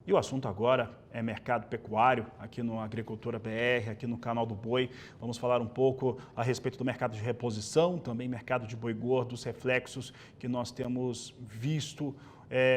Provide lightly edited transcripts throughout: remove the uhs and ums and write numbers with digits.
E o assunto agora é mercado pecuário, aqui no Agricultura BR, aqui no canal do Boi. Vamos falar um pouco a respeito do mercado de reposição, também mercado de boi gordo, os reflexos que nós temos visto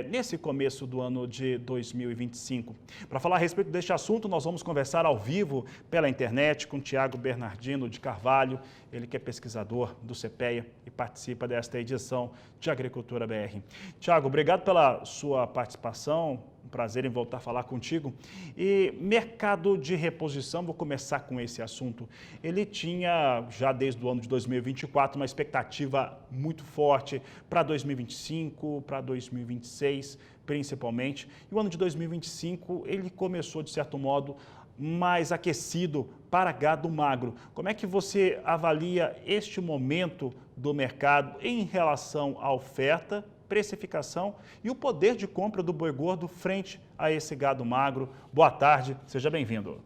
nesse começo do ano de 2025. Para falar a respeito deste assunto, nós vamos conversar ao vivo pela internet com Tiago Bernardino de Carvalho, ele que é pesquisador do CPEA e participa desta edição de Agricultura BR. Tiago, obrigado pela sua participação, um prazer em voltar a falar contigo. E mercado de reposição, vou começar com esse assunto. Ele tinha, já desde o ano de 2024, uma expectativa muito forte para 2025, para 2026, principalmente. E o ano de 2025, ele começou, de certo modo, mais aquecido para gado magro. Como é que você avalia este momento do mercado em relação à oferta, precificação e o poder de compra do boi gordo frente a esse gado magro? Boa tarde, seja bem-vindo.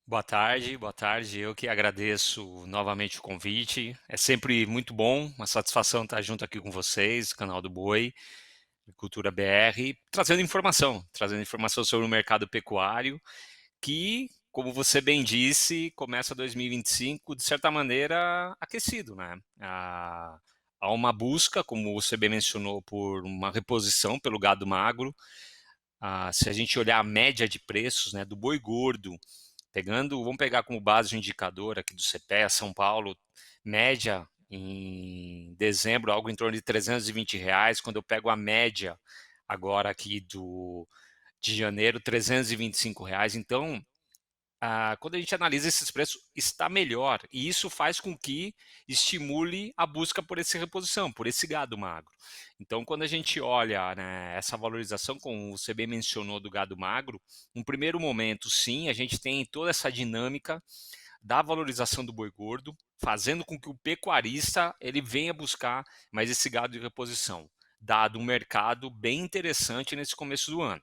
Boa tarde, boa tarde. Eu que agradeço novamente o convite. É sempre muito bom, uma satisfação estar junto aqui com vocês, canal do Boi, Cultura BR, trazendo informação sobre o mercado pecuário, que, como você bem disse, começa 2025 de certa maneira aquecido, né? Há uma busca, como você bem mencionou, por uma reposição pelo gado magro. Se a gente olhar a média de preços, né, do boi gordo, vamos pegar como base o indicador aqui do CPEA, São Paulo, média em dezembro, algo em torno de R$ 320. Quando eu pego a média agora aqui de janeiro, R$ 325. Então, quando a gente analisa esses preços, está melhor. E isso faz com que estimule a busca por essa reposição, por esse gado magro. Então, quando a gente olha, né, essa valorização, como você bem mencionou, do gado magro, num primeiro momento, sim, a gente tem toda essa dinâmica da valorização do boi gordo, fazendo com que o pecuarista ele venha buscar mais esse gado de reposição, dado um mercado bem interessante nesse começo do ano.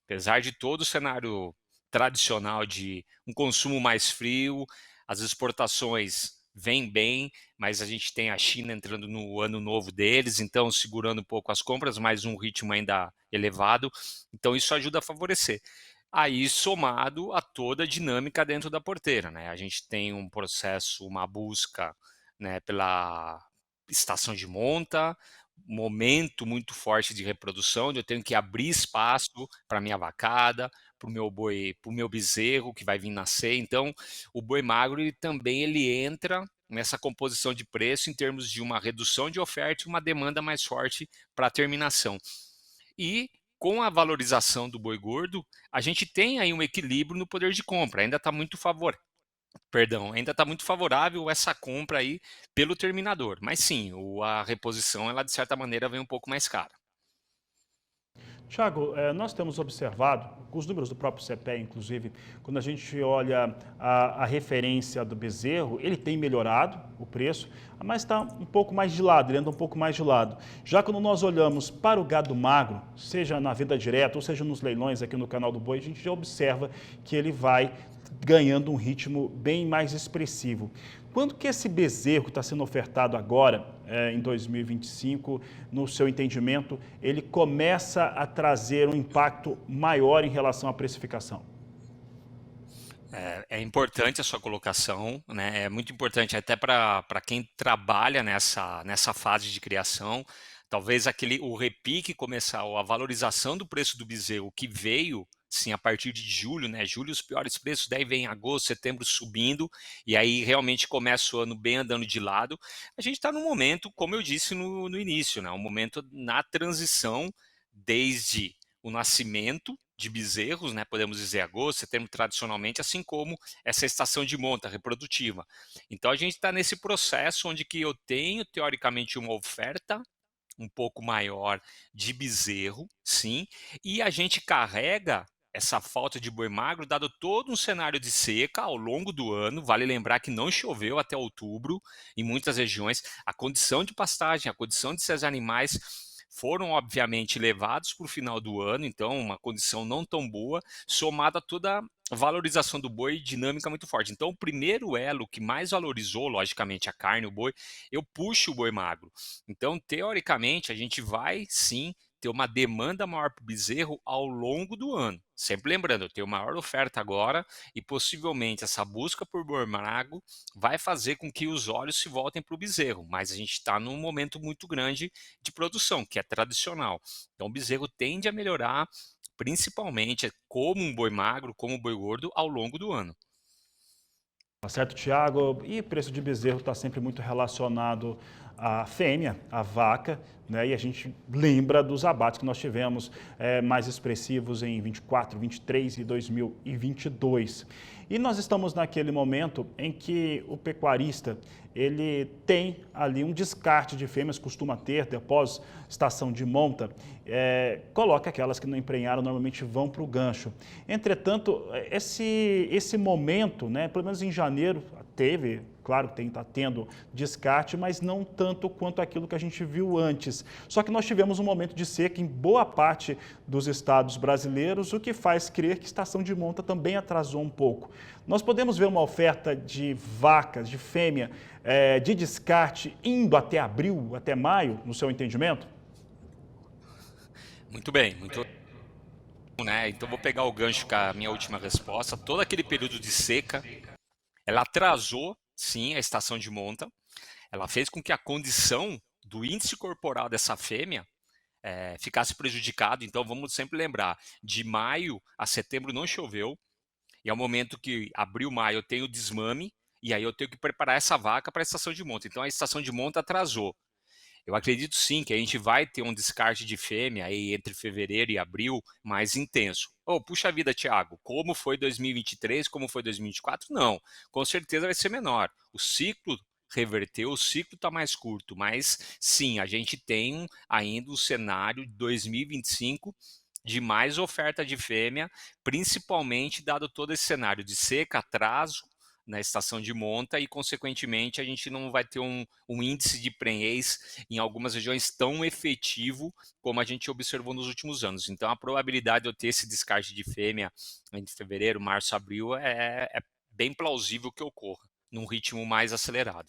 Apesar de todo o cenário tradicional de um consumo mais frio, as exportações vêm bem, mas a gente tem a China entrando no ano novo deles, então segurando um pouco as compras, mas um ritmo ainda elevado. Então isso ajuda a favorecer. Aí somado a toda a dinâmica dentro da porteira, né? A gente tem um processo, uma busca, né, pela estação de monta, momento muito forte de reprodução, onde eu tenho que abrir espaço para minha vacada, para o meu boi, para o meu bezerro que vai vir nascer. Então, o boi magro ele entra nessa composição de preço em termos de uma redução de oferta e uma demanda mais forte para a terminação. E com a valorização do boi gordo, a gente tem aí um equilíbrio no poder de compra. Ainda está muito favorável essa compra aí pelo terminador. Mas sim, a reposição, ela de certa maneira vem um pouco mais cara. Tiago, nós temos observado, com os números do próprio CPEA, inclusive, quando a gente olha a referência do bezerro, ele tem melhorado o preço, mas está um pouco mais de lado, ele anda um pouco mais de lado. Já quando nós olhamos para o gado magro, seja na venda direta ou seja nos leilões aqui no canal do Boi, a gente já observa que ele vai ganhando um ritmo bem mais expressivo. Quando que esse bezerro que está sendo ofertado agora, em 2025, no seu entendimento, ele começa a trazer um impacto maior em relação à precificação? É importante a sua colocação, né? É muito importante até para quem trabalha nessa fase de criação. Talvez o repique começar, ou a valorização do preço do bezerro que veio, sim, a partir de julho, né? Julho os piores preços, daí vem agosto, setembro subindo, e aí realmente começa o ano bem andando de lado. A gente está num momento, como eu disse no início, né? Um momento na transição desde o nascimento de bezerros, né, podemos dizer agosto, setembro tradicionalmente, assim como essa estação de monta reprodutiva. Então a gente está nesse processo onde que eu tenho teoricamente uma oferta um pouco maior de bezerro, sim, e a gente carrega essa falta de boi magro, dado todo um cenário de seca ao longo do ano. Vale lembrar que não choveu até outubro em muitas regiões. A condição de pastagem, a condição de esses animais foram obviamente levados para o final do ano, então uma condição não tão boa, somada a toda a valorização do boi, dinâmica muito forte. Então o primeiro elo que mais valorizou, logicamente, a carne, o boi, eu puxo o boi magro. Então, teoricamente, a gente vai sim ter uma demanda maior para o bezerro ao longo do ano. Sempre lembrando, eu tenho maior oferta agora e possivelmente essa busca por boi magro vai fazer com que os olhos se voltem para o bezerro, mas a gente está num momento muito grande de produção, que é tradicional. Então o bezerro tende a melhorar, principalmente como um boi magro, como um boi gordo, ao longo do ano. Tá certo, Tiago? E preço de bezerro está sempre muito relacionado à fêmea, à vaca, né? E a gente lembra dos abates que nós tivemos mais expressivos em 24, 23 e 2022. E nós estamos naquele momento em que o pecuarista ele tem ali um descarte de fêmeas, costuma ter, após estação de monta, coloca aquelas que não emprenharam, normalmente vão para o gancho. Entretanto, esse momento, né, pelo menos em janeiro, teve, claro que está tendo descarte, mas não tanto quanto aquilo que a gente viu antes. Só que nós tivemos um momento de seca em boa parte dos estados brasileiros, o que faz crer que a estação de monta também atrasou um pouco. Nós podemos ver uma oferta de vacas, de fêmea, de descarte indo até abril, até maio, no seu entendimento? Muito bem, muito né? Então vou pegar o gancho com a minha última resposta. Todo aquele período de seca, ela atrasou, sim, a estação de monta. Ela fez com que a condição do índice corporal dessa fêmea ficasse prejudicado. Então vamos sempre lembrar, de maio a setembro não choveu, e ao momento que abril, maio eu tenho desmame, e aí eu tenho que preparar essa vaca para a estação de monta. Então a estação de monta atrasou. Eu acredito sim que a gente vai ter um descarte de fêmea aí entre fevereiro e abril mais intenso. Oh, puxa vida, Thiago, como foi 2023, como foi 2024? Não, com certeza vai ser menor. O ciclo reverteu, o ciclo está mais curto, mas sim, a gente tem ainda o cenário de 2025 de mais oferta de fêmea, principalmente dado todo esse cenário de seca, atraso na estação de monta e, consequentemente, a gente não vai ter um índice de prenhez em algumas regiões tão efetivo como a gente observou nos últimos anos. Então, a probabilidade de eu ter esse descarte de fêmea entre fevereiro, março, abril é bem plausível que ocorra, num ritmo mais acelerado.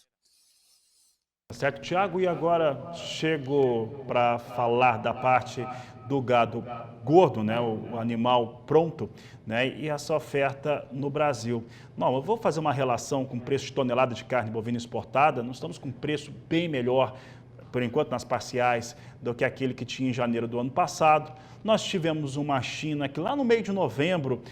Certo, Tiago? E agora chego para falar da parte do gado gordo, né, o animal pronto, né, e essa oferta no Brasil. Não, eu vou fazer uma relação com o preço de tonelada de carne bovina exportada. Nós estamos com um preço bem melhor, por enquanto, nas parciais, do que aquele que tinha em janeiro do ano passado. Nós tivemos uma China que lá no meio de novembro,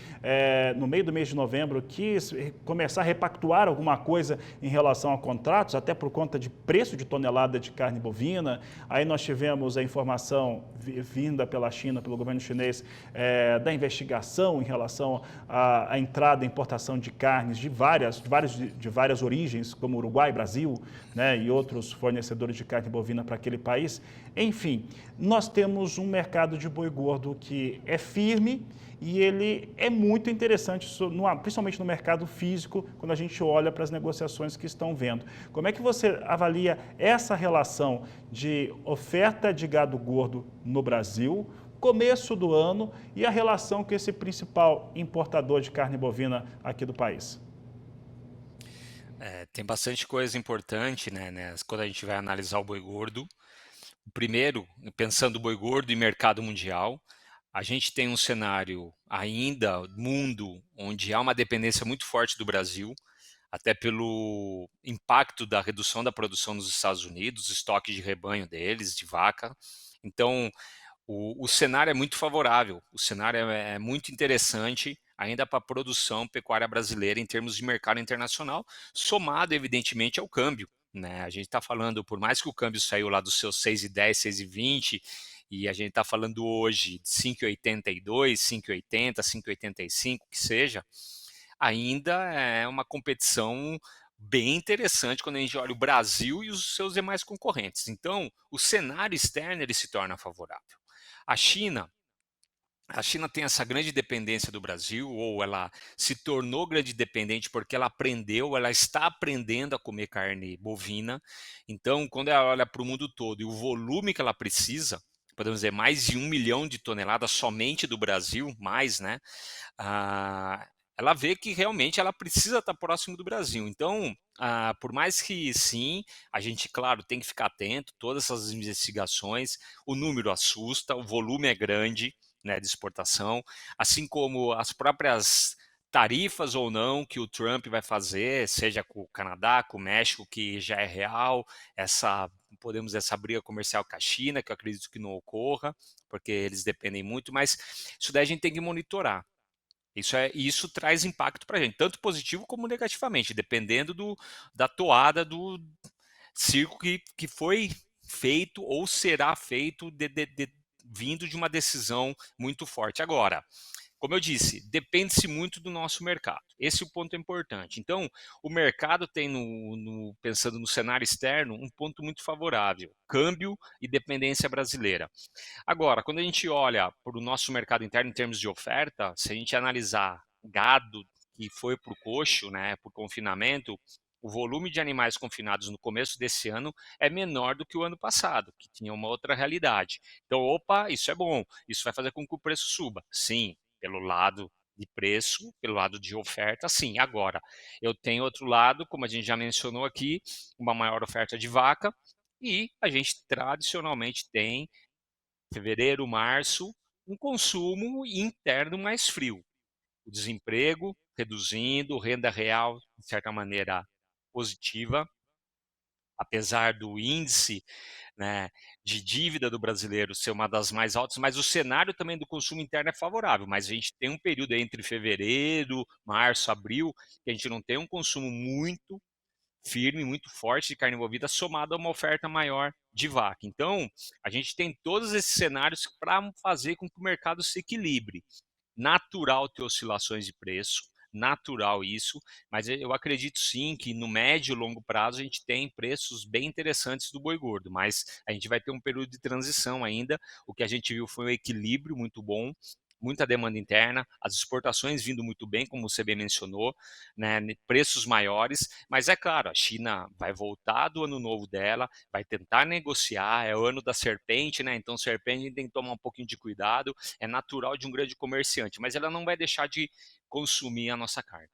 no meio do mês de novembro, quis começar a repactuar alguma coisa em relação a contratos, até por conta de preço de tonelada de carne bovina. Aí nós tivemos a informação vinda pela China, pelo governo chinês, da investigação em relação à entrada e importação de carnes de várias origens, como Uruguai, Brasil, né, e outros fornecedores de carne bovina para aquele país. Enfim, nós temos um mercado de boi gordo que é firme e ele é muito interessante, principalmente no mercado físico, quando a gente olha para as negociações que estão vendo. Como é que você avalia essa relação de oferta de gado gordo no Brasil, começo do ano, e a relação com esse principal importador de carne bovina aqui do país? Tem bastante coisa importante, né, quando a gente vai analisar o boi gordo. Primeiro, pensando o boi gordo e mercado mundial, a gente tem um cenário ainda, mundo, onde há uma dependência muito forte do Brasil, até pelo impacto da redução da produção nos Estados Unidos, estoque de rebanho deles, de vaca. Então, o cenário é muito favorável, o cenário é muito interessante ainda para a produção pecuária brasileira em termos de mercado internacional, somado, evidentemente, ao câmbio. Né? A gente está falando, por mais que o câmbio saiu lá dos seus 6,10, 6,20, e a gente está falando hoje de 5,82, 5,80, 5,85, que seja, ainda é uma competição bem interessante quando a gente olha o Brasil e os seus demais concorrentes. Então, o cenário externo ele se torna favorável. A China, a China tem essa grande dependência do Brasil, ou ela se tornou grande dependente porque ela aprendeu, ela está aprendendo a comer carne bovina. Então, quando ela olha para o mundo todo e o volume que ela precisa, podemos dizer, mais de 1 milhão de toneladas somente do Brasil, mais, né? Ela vê que realmente ela precisa estar próximo do Brasil. Então, por mais que sim, a gente, claro, tem que ficar atento, todas essas investigações, o número assusta, o volume é grande, né, de exportação, assim como as próprias tarifas ou não que o Trump vai fazer, seja com o Canadá, com o México, que já é real, essa podemos essa briga comercial com a China, que eu acredito que não ocorra, porque eles dependem muito, mas isso daí a gente tem que monitorar. Isso traz impacto para a gente, tanto positivo como negativamente, dependendo da toada do circo que foi feito ou será feito vindo de uma decisão muito forte. Agora, como eu disse, depende-se muito do nosso mercado. Esse é o ponto importante. Então, o mercado tem, pensando no cenário externo, um ponto muito favorável: câmbio e dependência brasileira. Agora, quando a gente olha para o nosso mercado interno em termos de oferta, se a gente analisar gado que foi para o coxo, né, por confinamento, o volume de animais confinados no começo desse ano é menor do que o ano passado, que tinha uma outra realidade. Então, opa, isso é bom, isso vai fazer com que o preço suba. Sim, pelo lado de preço, pelo lado de oferta, sim. Agora, eu tenho outro lado, como a gente já mencionou aqui, uma maior oferta de vaca, e a gente tradicionalmente tem fevereiro, março, um consumo interno mais frio. O desemprego reduzindo, renda real, de certa maneira, positiva, apesar do índice, né, de dívida do brasileiro ser uma das mais altas, mas o cenário também do consumo interno é favorável. Mas a gente tem um período entre fevereiro, março, abril, que a gente não tem um consumo muito firme, muito forte de carne bovina, somado a uma oferta maior de vaca. Então, a gente tem todos esses cenários para fazer com que o mercado se equilibre. Natural ter oscilações de preço, natural isso, mas eu acredito sim que no médio e longo prazo a gente tem preços bem interessantes do boi gordo, mas a gente vai ter um período de transição ainda. O que a gente viu foi um equilíbrio muito bom, muita demanda interna, as exportações vindo muito bem, como você bem mencionou, né, preços maiores, mas é claro, a China vai voltar do ano novo dela, vai tentar negociar, é o ano da serpente, né? Então serpente tem que tomar um pouquinho de cuidado, é natural de um grande comerciante, mas ela não vai deixar de consumir a nossa carne.